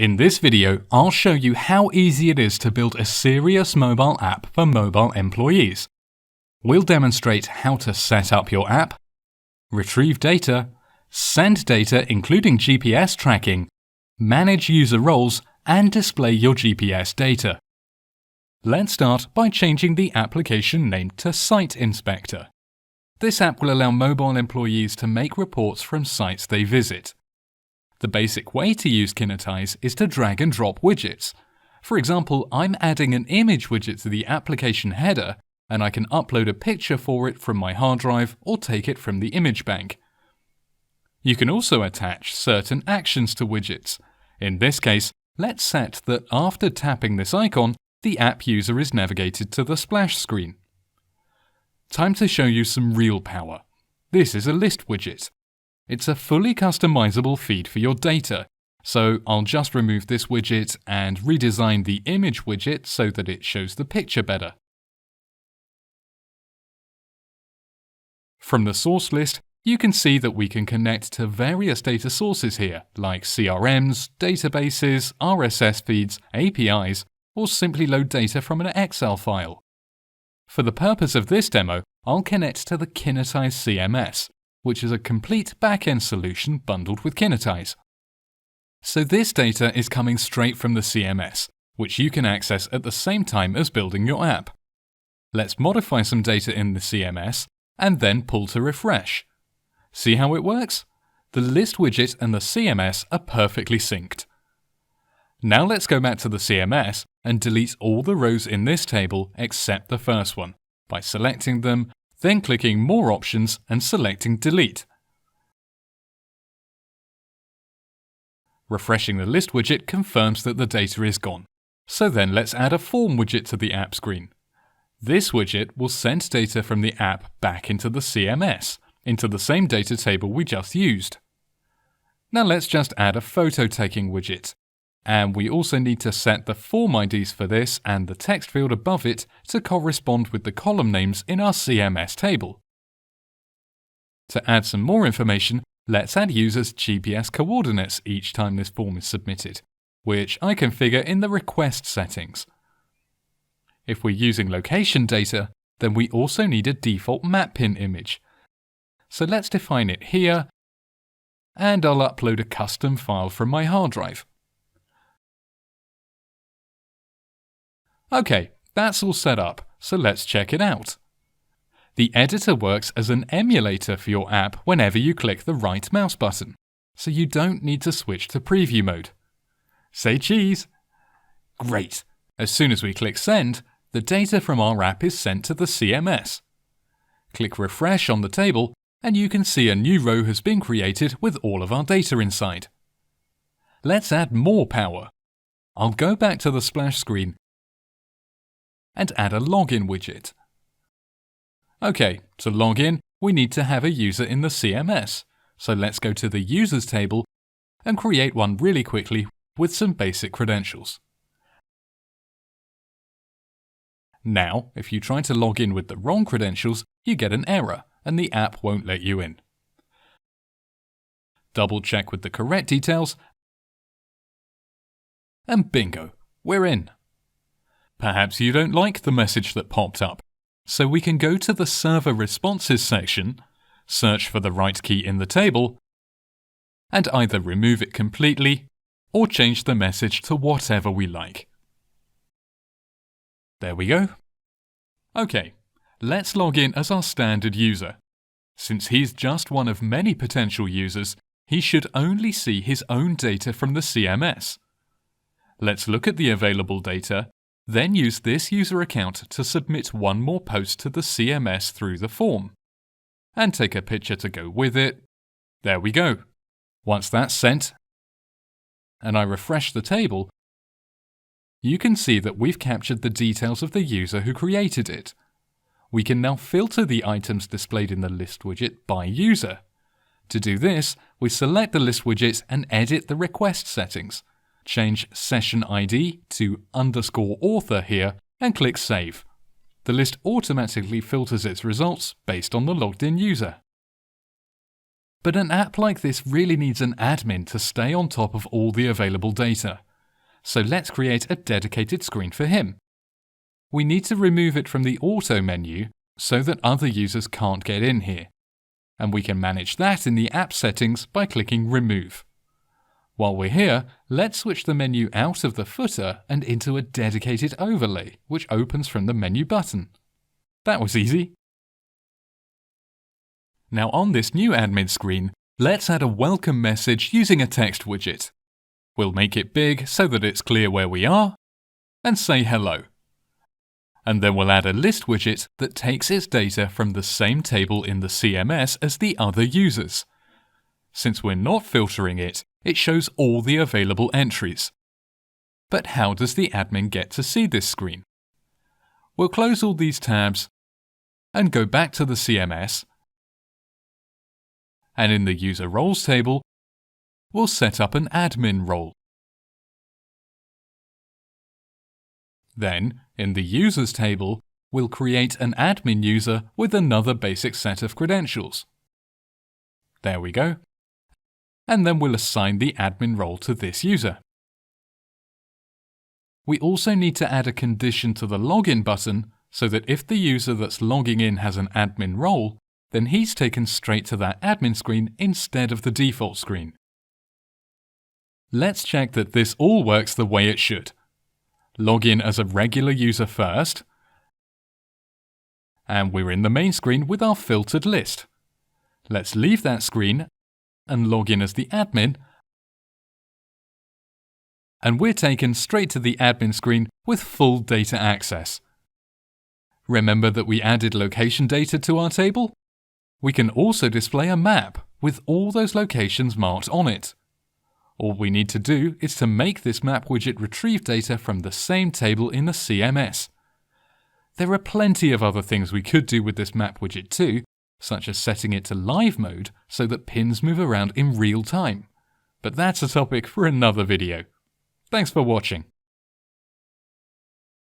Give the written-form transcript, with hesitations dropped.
In this video, I'll show you how easy it is to build a serious mobile app for mobile employees. We'll demonstrate how to set up your app, retrieve data, send data including GPS tracking, manage user roles, and display your GPS data. Let's start by changing the application name to Site Inspector. This app will allow mobile employees to make reports from sites they visit. The basic way to use Kinetize is to drag and drop widgets. For example, I'm adding an image widget to the application header, and I can upload a picture for it from my hard drive or take it from the image bank. You can also attach certain actions to widgets. In this case, let's set that after tapping this icon, the app user is navigated to the splash screen. Time to show you some real power. This is a list widget. It's a fully customizable feed for your data, so I'll just remove this widget and redesign the image widget so that it shows the picture better. From the source list, you can see that we can connect to various data sources here, like CRMs, databases, RSS feeds, APIs, or simply load data from an Excel file. For the purpose of this demo, I'll connect to the Kinetize CMS, which is a complete backend solution bundled with Kinetize. So this data is coming straight from the CMS, which you can access at the same time as building your app. Let's modify some data in the CMS and then pull to refresh. See how it works? The list widget and the CMS are perfectly synced. Now let's go back to the CMS and delete all the rows in this table except the first one by selecting them, then clicking More Options and selecting Delete. Refreshing the list widget confirms that the data is gone. So then let's add a form widget to the app screen. This widget will send data from the app back into the CMS, into the same data table we just used. Now let's just add a photo taking widget. And we also need to set the form IDs for this and the text field above it to correspond with the column names in our CMS table. To add some more information, let's add users' GPS coordinates each time this form is submitted, which I configure in the request settings. If we're using location data, then we also need a default map pin image. So let's define it here, and I'll upload a custom file from my hard drive. Okay, that's all set up, so let's check it out. The editor works as an emulator for your app whenever you click the right mouse button, so you don't need to switch to preview mode. Say cheese! Great! As soon as we click Send, the data from our app is sent to the CMS. Click Refresh on the table, and you can see a new row has been created with all of our data inside. Let's add more power. I'll go back to the splash screen and add a login widget. Okay, to log in, we need to have a user in the CMS, so let's go to the Users table and create one really quickly with some basic credentials. Now, if you try to log in with the wrong credentials, you get an error and the app won't let you in. Double check with the correct details and bingo, we're in. Perhaps you don't like the message that popped up, so we can go to the Server Responses section, search for the right key in the table, and either remove it completely or change the message to whatever we like. There we go. Okay, let's log in as our standard user. Since he's just one of many potential users, he should only see his own data from the CMS. Let's look at the available data, then use this user account to submit one more post to the CMS through the form. And take a picture to go with it. There we go. Once that's sent, and I refresh the table, you can see that we've captured the details of the user who created it. We can now filter the items displayed in the list widget by user. To do this, we select the list widget and edit the request settings. Change session ID to _author here and click Save. The list automatically filters its results based on the logged in user. But an app like this really needs an admin to stay on top of all the available data. so let's create a dedicated screen for him. We need to remove it from the Auto menu so that other users can't get in here. And we can manage that in the app settings by clicking Remove. While we're here, let's switch the menu out of the footer and into a dedicated overlay, which opens from the menu button. That was easy. Now on this new admin screen, let's add a welcome message using a text widget. We'll make it big so that it's clear where we are, and say hello. And then we'll add a list widget that takes its data from the same table in the CMS as the other users. Since we're not filtering it, it shows all the available entries. But how does the admin get to see this screen? We'll close all these tabs and go back to the CMS, and in the User Roles table, we'll set up an admin role. Then, in the Users table, we'll create an admin user with another basic set of credentials. There we go. And then we'll assign the admin role to this user. We also need to add a condition to the login button so that if the user that's logging in has an admin role, then he's taken straight to that admin screen instead of the default screen. Let's check that this all works the way it should. Log in as a regular user first, and we're in the main screen with our filtered list. Let's leave that screen and log in as the admin, and we're taken straight to the admin screen with full data access. Remember that we added location data to our table? We can also display a map with all those locations marked on it. All we need to do is to make this map widget retrieve data from the same table in the CMS. There are plenty of other things we could do with this map widget too, such as setting it to live mode so that pins move around in real time. But that's a topic for another video. Thanks for watching.